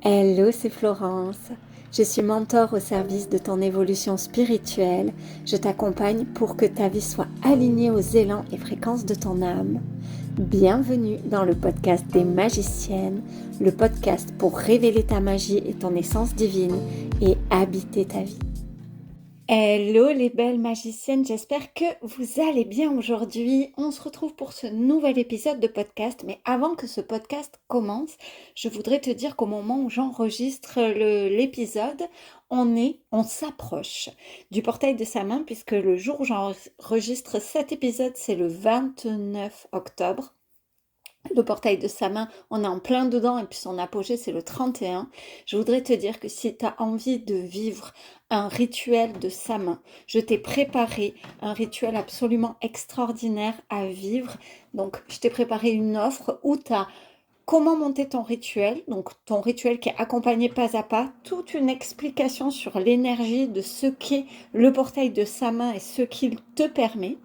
Hello, c'est Florence. Je suis mentor au service de ton évolution spirituelle. Je t'accompagne pour que ta vie soit alignée aux élans et fréquences de ton âme. Bienvenue dans le podcast des magiciennes, le podcast pour révéler ta magie et ton essence divine et habiter ta vie. Hello les belles magiciennes, j'espère que vous allez bien aujourd'hui. On se retrouve pour ce nouvel épisode de podcast, mais avant que ce podcast commence, je voudrais te dire qu'au moment où j'enregistre l'épisode, on s'approche du portail de sa main puisque le jour où j'enregistre cet épisode, c'est le 29 octobre. Le portail de sa main, on est en plein dedans et puis son apogée, c'est le 31. Je voudrais te dire que si tu as envie de vivre un rituel de sa main, je t'ai préparé un rituel absolument extraordinaire à vivre. Donc, je t'ai préparé une offre où tu as comment monter ton rituel, donc ton rituel qui est accompagné pas à pas, toute une explication sur l'énergie de ce qu'est le portail de sa main et ce qu'il te permet.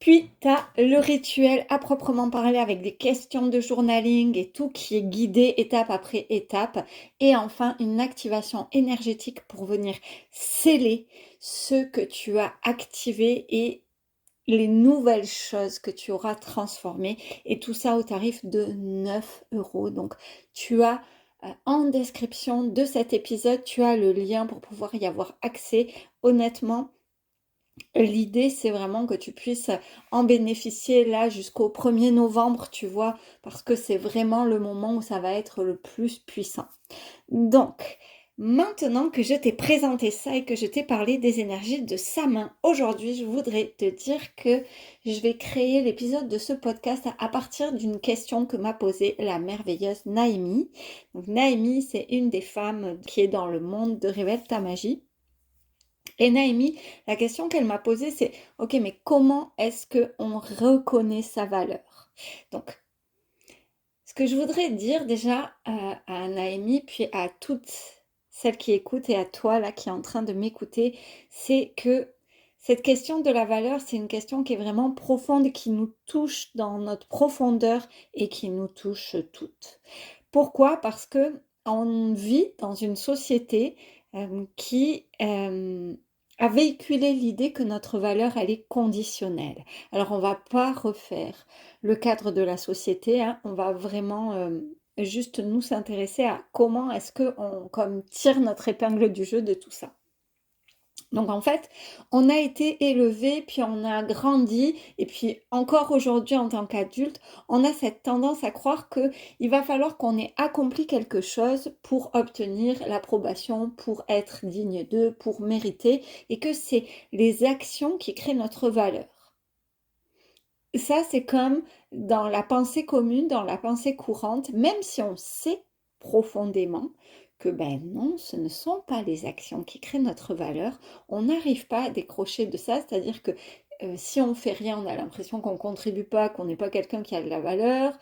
Puis, tu as le rituel à proprement parler avec des questions de journaling et tout qui est guidé étape après étape. Et enfin, une activation énergétique pour venir sceller ce que tu as activé et les nouvelles choses que tu auras transformées. Et tout ça au tarif de 9 euros. Donc, tu as en description de cet épisode, tu as le lien pour pouvoir y avoir accès. Honnêtement, l'idée, c'est vraiment que tu puisses en bénéficier là jusqu'au 1er novembre, tu vois, parce que c'est vraiment le moment où ça va être le plus puissant. Donc, maintenant que je t'ai présenté ça et que je t'ai parlé des énergies de sa main, aujourd'hui, je voudrais te dire que je vais créer l'épisode de ce podcast à partir d'une question que m'a posée la merveilleuse Naïmi. Donc, Naïmi, c'est une des femmes qui est dans le monde de Révèle ta magie. Et Naïmi, la question qu'elle m'a posée, c'est « Ok, mais comment est-ce qu'on reconnaît sa valeur ?» Donc, ce que je voudrais dire déjà à Naïmi, puis à toutes celles qui écoutent et à toi là qui est en train de m'écouter, c'est que cette question de la valeur, c'est une question qui est vraiment profonde, qui nous touche dans notre profondeur et qui nous touche toutes. Pourquoi? Parce que on vit dans une société qui a véhiculé l'idée que notre valeur, elle est conditionnelle. Alors, on va pas refaire le cadre de la société, hein, on va vraiment juste nous s'intéresser à comment est-ce qu'on comme tire notre épingle du jeu de tout ça. Donc en fait, on a été élevé, puis on a grandi, et puis encore aujourd'hui en tant qu'adulte, on a cette tendance à croire qu'il va falloir qu'on ait accompli quelque chose pour obtenir l'approbation, pour être digne d'eux, pour mériter, et que c'est les actions qui créent notre valeur. Ça, c'est comme dans la pensée commune, dans la pensée courante, même si on sait profondément que ben non, ce ne sont pas les actions qui créent notre valeur, on n'arrive pas à décrocher de ça, c'est-à-dire que si on fait rien, on a l'impression qu'on contribue pas, qu'on n'est pas quelqu'un qui a de la valeur.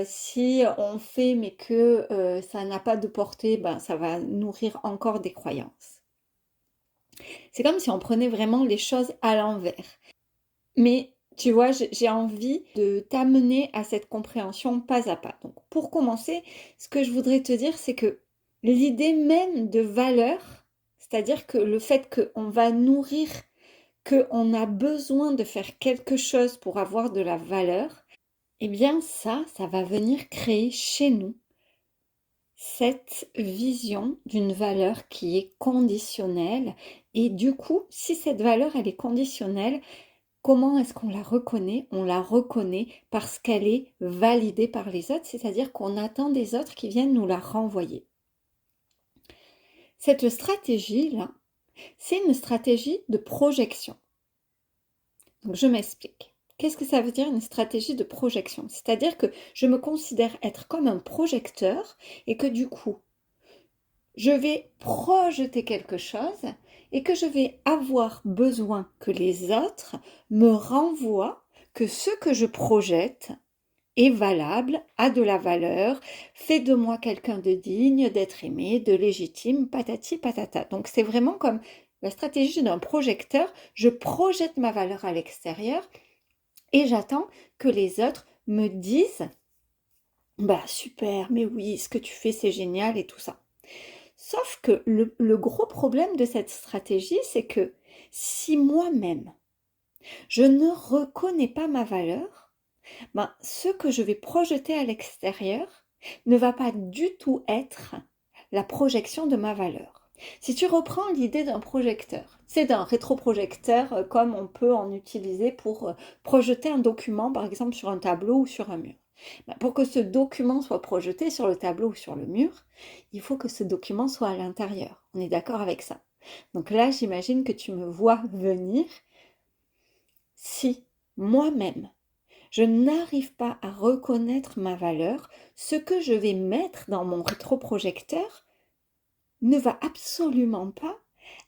Si on fait mais que ça n'a pas de portée, ben ça va nourrir encore des croyances. C'est comme si on prenait vraiment les choses à l'envers. Mais tu vois, j'ai envie de t'amener à cette compréhension pas à pas. Donc, pour commencer, ce que je voudrais te dire, c'est que l'idée même de valeur, c'est-à-dire que le fait qu'on va nourrir, qu'on a besoin de faire quelque chose pour avoir de la valeur, eh bien ça va venir créer chez nous cette vision d'une valeur qui est conditionnelle. Et du coup, si cette valeur, elle est conditionnelle, comment est-ce qu'on la reconnaît? On la reconnaît parce qu'elle est validée par les autres, c'est-à-dire qu'on attend des autres qui viennent nous la renvoyer. Cette stratégie-là, c'est une stratégie de projection. Donc je m'explique. Qu'est-ce que ça veut dire une stratégie de projection? C'est-à-dire que je me considère être comme un projecteur et que du coup, je vais projeter quelque chose et que je vais avoir besoin que les autres me renvoient que ce que je projette est valable, a de la valeur, fait de moi quelqu'un de digne, d'être aimé, de légitime, patati patata. Donc c'est vraiment comme la stratégie d'un projecteur, je projette ma valeur à l'extérieur et j'attends que les autres me disent Bah super, mais oui, ce que tu fais, c'est génial et tout ça. Sauf que le gros problème de cette stratégie, c'est que si moi-même, je ne reconnais pas ma valeur, ben, ce que je vais projeter à l'extérieur ne va pas du tout être la projection de ma valeur. Si tu reprends l'idée d'un projecteur, c'est d'un rétroprojecteur comme on peut en utiliser pour projeter un document, par exemple sur un tableau ou sur un mur. Ben, pour que ce document soit projeté sur le tableau ou sur le mur, il faut que ce document soit à l'intérieur. On est d'accord avec ça? Donc là, j'imagine que tu me vois venir. Si moi-même, je n'arrive pas à reconnaître ma valeur, ce que je vais mettre dans mon rétroprojecteur ne va absolument pas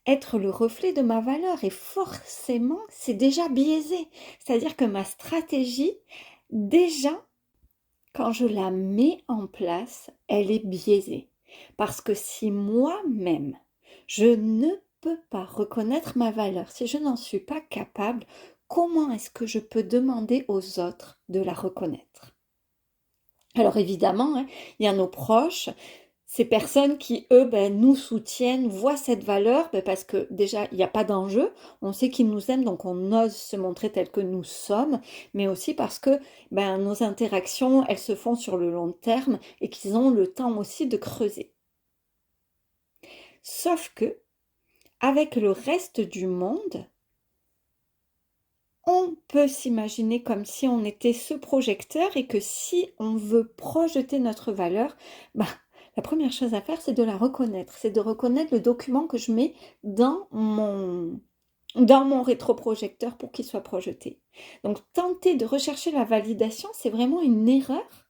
être le reflet de ma valeur et forcément, c'est déjà biaisé. C'est-à-dire que ma stratégie, déjà, quand je la mets en place, elle est biaisée. Parce que si moi-même, je ne peux pas reconnaître ma valeur, si je n'en suis pas capable, comment est-ce que je peux demander aux autres de la reconnaître? Alors évidemment, hein, il y a nos proches, ces personnes qui, eux, ben, nous soutiennent, voient cette valeur, ben, parce que déjà, il n'y a pas d'enjeu, on sait qu'ils nous aiment, donc on ose se montrer tel que nous sommes, mais aussi parce que ben, nos interactions, elles se font sur le long terme et qu'ils ont le temps aussi de creuser. Sauf que, avec le reste du monde, on peut s'imaginer comme si on était ce projecteur et que si on veut projeter notre valeur, bah, la première chose à faire, c'est de la reconnaître. C'est de reconnaître le document que je mets dans mon rétroprojecteur pour qu'il soit projeté. Donc, tenter de rechercher la validation, c'est vraiment une erreur.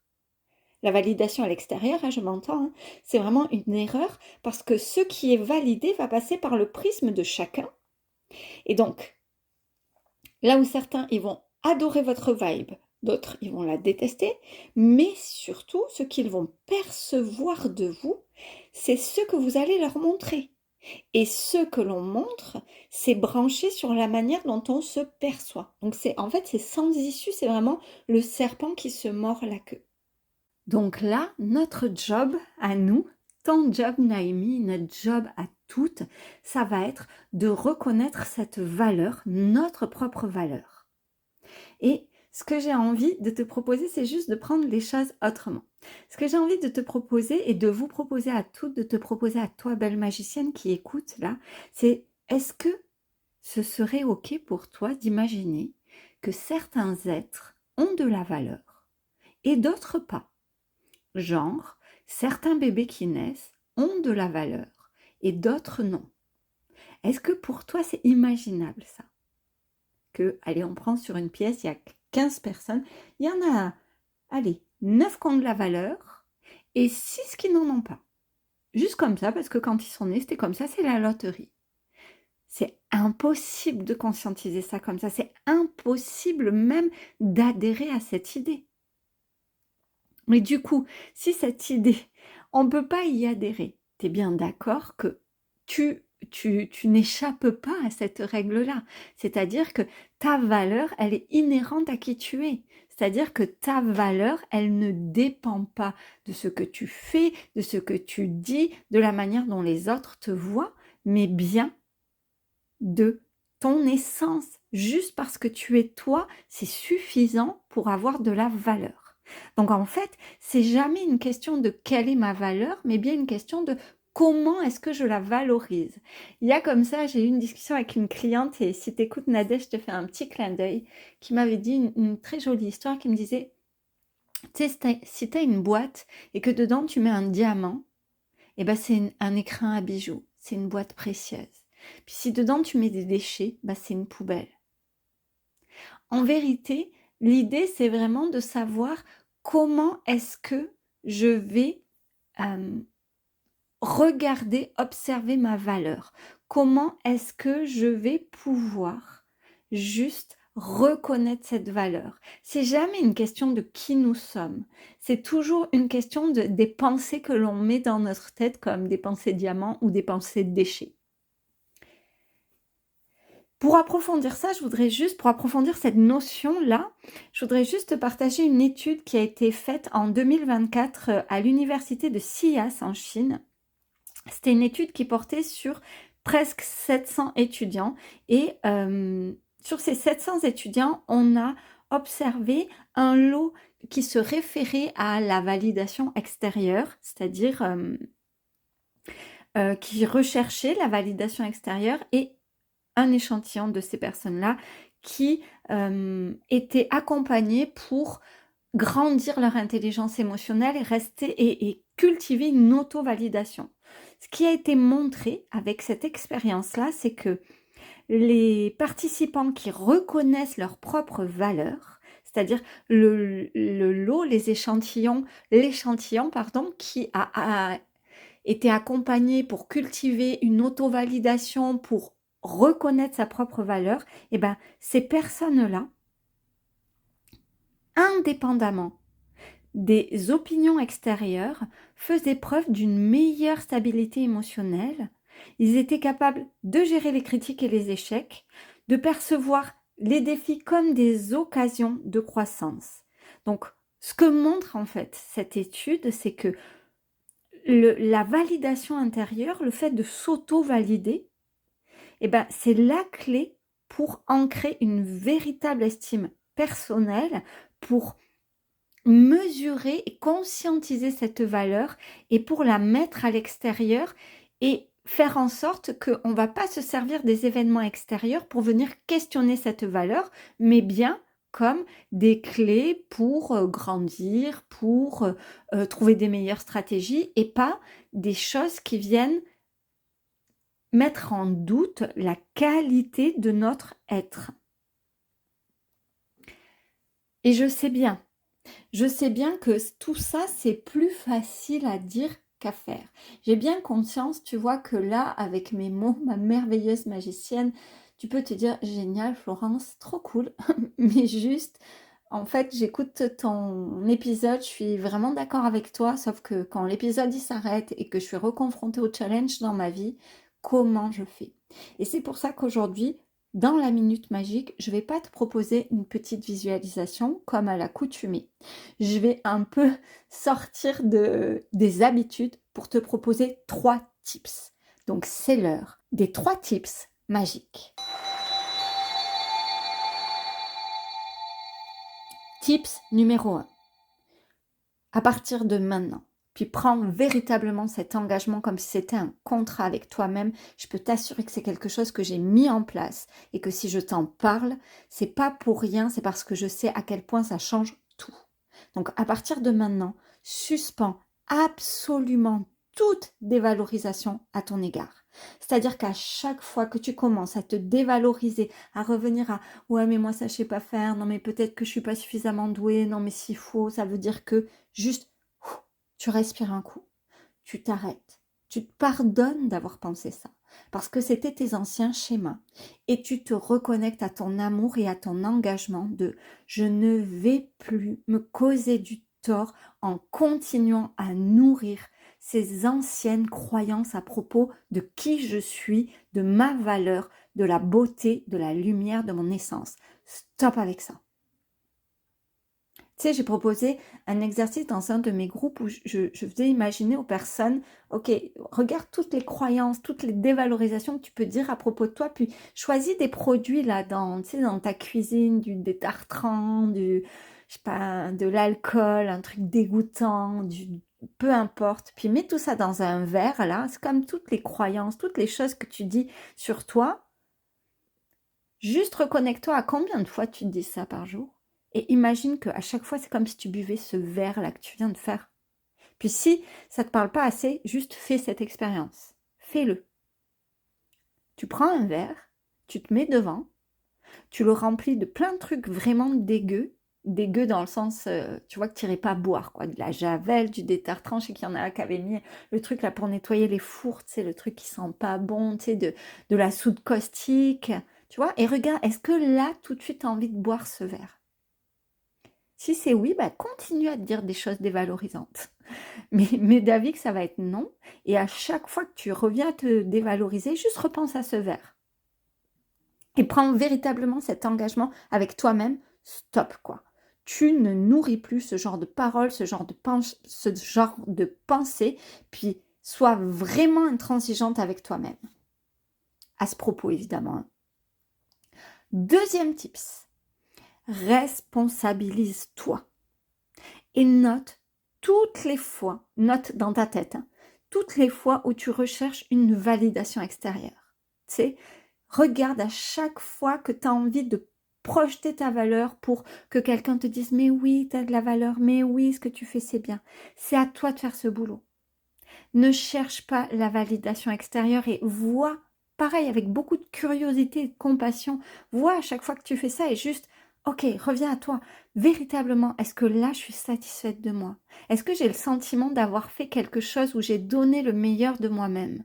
La validation à l'extérieur, hein, je m'entends, hein, c'est vraiment une erreur parce que ce qui est validé va passer par le prisme de chacun. Et donc, là où certains, ils vont adorer votre vibe, d'autres, ils vont la détester, mais surtout, ce qu'ils vont percevoir de vous, c'est ce que vous allez leur montrer. Et ce que l'on montre, c'est branché sur la manière dont on se perçoit. Donc en fait, c'est sans issue, c'est vraiment le serpent qui se mord la queue. Donc là, notre job à nous, ton job Naomi, notre job à toutes, ça va être de reconnaître cette valeur, notre propre valeur. Et ce que j'ai envie de te proposer, c'est juste de prendre les choses autrement. Ce que j'ai envie de te proposer et de vous proposer à toutes, de te proposer à toi, belle magicienne qui écoute là, c'est est-ce que ce serait OK pour toi d'imaginer que certains êtres ont de la valeur et d'autres pas? Genre, certains bébés qui naissent ont de la valeur et d'autres non. Est-ce que pour toi c'est imaginable ça? Que, allez, on prend sur une pièce, il y a 15 personnes, il y en a, allez, 9 qui ont de la valeur et 6 qui n'en ont pas. Juste comme ça, parce que quand ils sont nés, c'était comme ça, c'est la loterie. C'est impossible de conscientiser ça comme ça, c'est impossible même d'adhérer à cette idée. Mais du coup, si cette idée, on ne peut pas y adhérer, tu es bien d'accord que tu n'échappes pas à cette règle-là. C'est-à-dire que ta valeur, elle est inhérente à qui tu es. C'est-à-dire que ta valeur, elle ne dépend pas de ce que tu fais, de ce que tu dis, de la manière dont les autres te voient, mais bien de ton essence. Juste parce que tu es toi, c'est suffisant pour avoir de la valeur. Donc en fait, c'est jamais une question de quelle est ma valeur, mais bien une question de comment est-ce que je la valorise. Il y a comme ça, j'ai eu une discussion avec une cliente et si tu écoutes Nadège, je te fais un petit clin d'œil, qui m'avait dit une très jolie histoire qui me disait, tu sais, si tu as une boîte et que dedans tu mets un diamant, et ben c'est un écrin à bijoux, c'est une boîte précieuse. Puis si dedans tu mets des déchets, ben c'est une poubelle. En vérité, l'idée, c'est vraiment de savoir comment est-ce que je vais regarder, observer ma valeur. Comment est-ce que je vais pouvoir juste reconnaître cette valeur. C'est jamais une question de qui nous sommes. C'est toujours une question des pensées que l'on met dans notre tête comme des pensées diamants ou des pensées déchets. Pour approfondir ça, pour approfondir cette notion-là, je voudrais juste te partager une étude qui a été faite en 2024 à l'université de Xi'an en Chine. C'était une étude qui portait sur presque 700 étudiants et sur ces 700 étudiants, on a observé un lot qui se référait à la validation extérieure, c'est-à-dire qui recherchait la validation extérieure et un échantillon de ces personnes-là qui étaient accompagnées pour grandir leur intelligence émotionnelle et et cultiver une auto-validation. Ce qui a été montré avec cette expérience-là, c'est que les participants qui reconnaissent leurs propres valeurs, c'est-à-dire le lot, l'échantillon, pardon, qui a été accompagné pour cultiver une auto-validation, pour reconnaître sa propre valeur, et ben ces personnes-là, indépendamment des opinions extérieures, faisaient preuve d'une meilleure stabilité émotionnelle. Ils étaient capables de gérer les critiques et les échecs, de percevoir les défis comme des occasions de croissance. Donc, ce que montre en fait cette étude, c'est que la validation intérieure, le fait de s'auto-valider, eh ben, c'est la clé pour ancrer une véritable estime personnelle, pour mesurer et conscientiser cette valeur et pour la mettre à l'extérieur et faire en sorte qu'on ne va pas se servir des événements extérieurs pour venir questionner cette valeur, mais bien comme des clés pour grandir, pour trouver des meilleures stratégies et pas des choses qui viennent mettre en doute la qualité de notre être. Et je sais bien que tout ça, c'est plus facile à dire qu'à faire. J'ai bien conscience, tu vois, que là, avec mes mots, ma merveilleuse magicienne, tu peux te dire, génial Florence, trop cool, mais juste, en fait, j'écoute ton épisode, je suis vraiment d'accord avec toi, sauf que quand l'épisode il s'arrête et que je suis reconfrontée au challenge dans ma vie, comment je fais? Et c'est pour ça qu'aujourd'hui, dans la minute magique, je ne vais pas te proposer une petite visualisation comme à l'accoutumée. Je vais un peu sortir des habitudes pour te proposer 3 tips. Donc c'est l'heure des 3 tips magiques. Tips numéro 1. À partir de maintenant, puis prends véritablement cet engagement comme si c'était un contrat avec toi-même. Je peux t'assurer que c'est quelque chose que j'ai mis en place et que si je t'en parle, c'est pas pour rien, c'est parce que je sais à quel point ça change tout. Donc à partir de maintenant, suspends absolument toute dévalorisation à ton égard. C'est-à-dire qu'à chaque fois que tu commences à te dévaloriser, à revenir à ouais mais moi ça je sais pas faire, non mais peut-être que je suis pas suffisamment douée, non mais s'il faut, ça veut dire que juste tu respires un coup, tu t'arrêtes, tu te pardonnes d'avoir pensé ça, parce que c'était tes anciens schémas, et tu te reconnectes à ton amour et à ton engagement de je ne vais plus me causer du tort en continuant à nourrir ces anciennes croyances à propos de qui je suis, de ma valeur, de la beauté, de la lumière de mon essence. Stop avec ça. Tu sais, j'ai proposé un exercice dans un de mes groupes où je faisais imaginer aux personnes, ok, regarde toutes les croyances, toutes les dévalorisations que tu peux dire à propos de toi, puis choisis des produits là dans, tu sais, dans ta cuisine, des tartrans, je sais pas, de l'alcool, un truc dégoûtant, peu importe, puis mets tout ça dans un verre là, c'est comme toutes les croyances, toutes les choses que tu dis sur toi. Juste reconnecte-toi à combien de fois tu te dis ça par jour. Et imagine qu'à chaque fois, c'est comme si tu buvais ce verre-là que tu viens de faire. Puis si ça ne te parle pas assez, juste fais cette expérience. Fais-le. Tu prends un verre, tu te mets devant, tu le remplis de plein de trucs vraiment dégueux. Dégueux dans le sens, tu vois, que tu n'irais pas boire, quoi. De la javel, du détartrant, je sais qu'il y en a qui avaient mis le truc là pour nettoyer les fours, tu sais, le truc qui sent pas bon, tu sais, de la soude caustique, tu vois. Et regarde, est-ce que là, tout de suite, tu as envie de boire ce verre? Si c'est oui, bah continue à te dire des choses dévalorisantes. Mais d'avis que ça va être non. Et à chaque fois que tu reviens à te dévaloriser, juste repense à ce verre. et prends véritablement cet engagement avec toi-même. Stop, quoi. Tu ne nourris plus ce genre de paroles, ce genre de pensée, puis sois vraiment intransigeante avec toi-même. À ce propos, évidemment. Deuxième tips, responsabilise-toi. Et note toutes les fois, note dans ta tête, toutes les fois où tu recherches une validation extérieure. Tu sais, regarde à chaque fois que tu as envie de projeter ta valeur pour que quelqu'un te dise « mais oui, tu as de la valeur, mais oui, ce que tu fais, c'est bien ». C'est à toi de faire ce boulot. Ne cherche pas la validation extérieure et vois, pareil, avec beaucoup de curiosité et de compassion, vois à chaque fois que tu fais ça et juste « ok, reviens à toi. Véritablement, est-ce que là, je suis satisfaite de moi? Est-ce que j'ai le sentiment d'avoir fait quelque chose où j'ai donné le meilleur de moi-même ?»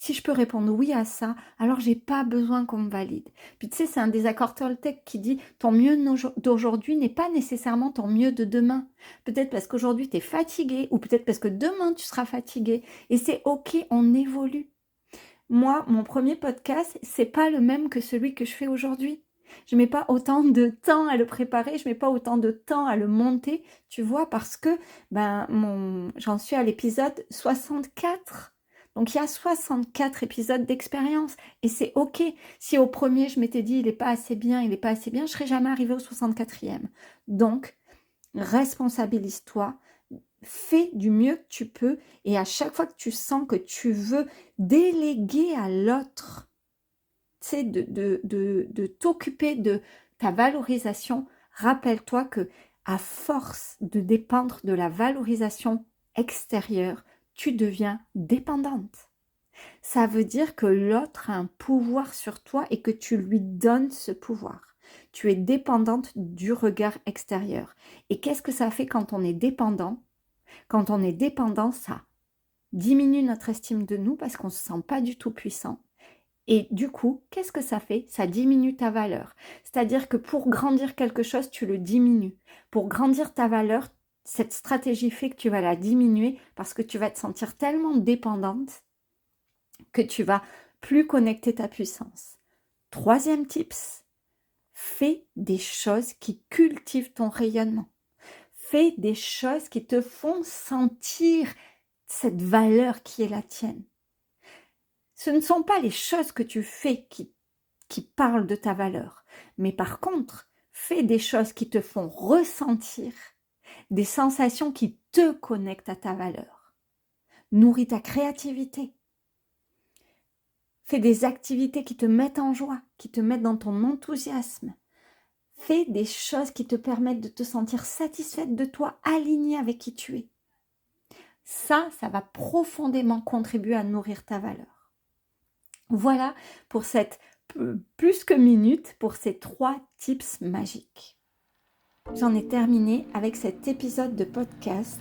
Si je peux répondre oui à ça, alors j'ai pas besoin qu'on me valide. Puis tu sais, c'est un des accords Toltec qui dit ton mieux d'aujourd'hui n'est pas nécessairement ton mieux de demain. Peut-être parce qu'aujourd'hui tu es fatigué ou peut-être parce que demain tu seras fatigué. Et c'est ok, on évolue. Moi, mon premier podcast, c'est pas le même que celui que je fais aujourd'hui. Je mets pas autant de temps à le préparer, je mets pas autant de temps à le monter, tu vois, parce que j'en suis à l'épisode 64. Donc, il y a 64 épisodes d'expérience et c'est ok. Si au premier, je m'étais dit, il n'est pas assez bien, je ne serais jamais arrivée au 64e. Donc, responsabilise-toi, fais du mieux que tu peux et à chaque fois que tu sens que tu veux déléguer à l'autre, tu sais, de t'occuper de ta valorisation, rappelle-toi que à force de dépendre de la valorisation extérieure, tu deviens dépendante. Ça veut dire que l'autre a un pouvoir sur toi et que tu lui donnes ce pouvoir. Tu es dépendante du regard extérieur. Et qu'est-ce que ça fait quand on est dépendant? Quand on est dépendant, ça diminue notre estime de nous parce qu'on ne se sent pas du tout puissant. Et du coup, qu'est-ce que ça fait? Ça diminue ta valeur. C'est-à-dire que pour grandir quelque chose, tu le diminues. Pour grandir ta valeur, cette stratégie fait que tu vas la diminuer parce que tu vas te sentir tellement dépendante que tu vas plus connecter ta puissance. Troisième tips, fais des choses qui cultivent ton rayonnement. Fais des choses qui te font sentir cette valeur qui est la tienne. Ce ne sont pas les choses que tu fais qui parlent de ta valeur, mais par contre, fais des choses qui te font ressentir des sensations qui te connectent à ta valeur. Nourris ta créativité. Fais des activités qui te mettent en joie, qui te mettent dans ton enthousiasme. Fais des choses qui te permettent de te sentir satisfaite de toi, alignée avec qui tu es. Ça va profondément contribuer à nourrir ta valeur. Voilà pour cette plus que minute, pour ces 3 tips magiques. J'en ai terminé avec cet épisode de podcast.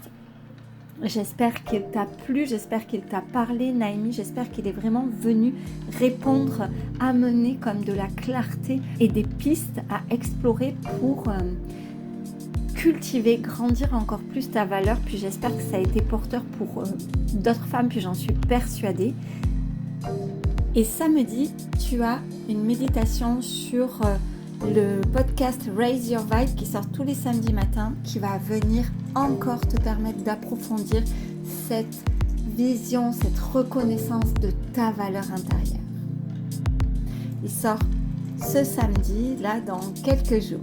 J'espère qu'il t'a plu, j'espère qu'il t'a parlé, Naïmi, j'espère qu'il est vraiment venu répondre, amener comme de la clarté et des pistes à explorer pour cultiver, grandir encore plus ta valeur. Puis j'espère que ça a été porteur pour d'autres femmes, puis j'en suis persuadée. Et samedi, tu as une méditation sur le podcast Raise Your Vibe qui sort tous les samedis matins, qui va venir encore te permettre d'approfondir cette vision, cette reconnaissance de ta valeur intérieure. Il sort ce samedi, là, dans quelques jours.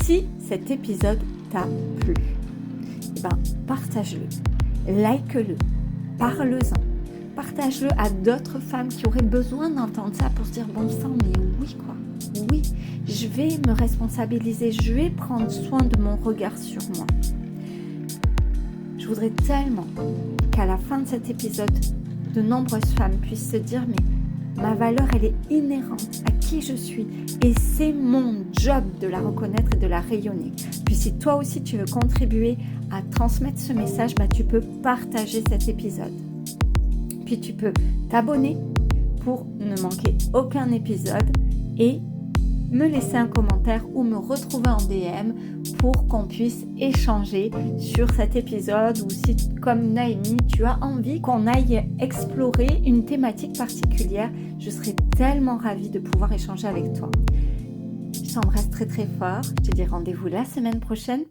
Si cet épisode t'a plu, partage-le, like-le, parle-en. Partage-le à d'autres femmes qui auraient besoin d'entendre ça pour se dire bon sang, mais oui quoi, oui, je vais me responsabiliser, je vais prendre soin de mon regard sur moi. Je voudrais tellement qu'à la fin de cet épisode, de nombreuses femmes puissent se dire mais ma valeur elle est inhérente à qui je suis et c'est mon job de la reconnaître et de la rayonner. Puis si toi aussi tu veux contribuer à transmettre ce message, tu peux partager cet épisode. Puis tu peux t'abonner pour ne manquer aucun épisode et me laisser un commentaire ou me retrouver en DM pour qu'on puisse échanger sur cet épisode ou si, comme Naïmi, tu as envie qu'on aille explorer une thématique particulière, je serai tellement ravie de pouvoir échanger avec toi. Je t'embrasse très très fort. Je te dis rendez-vous la semaine prochaine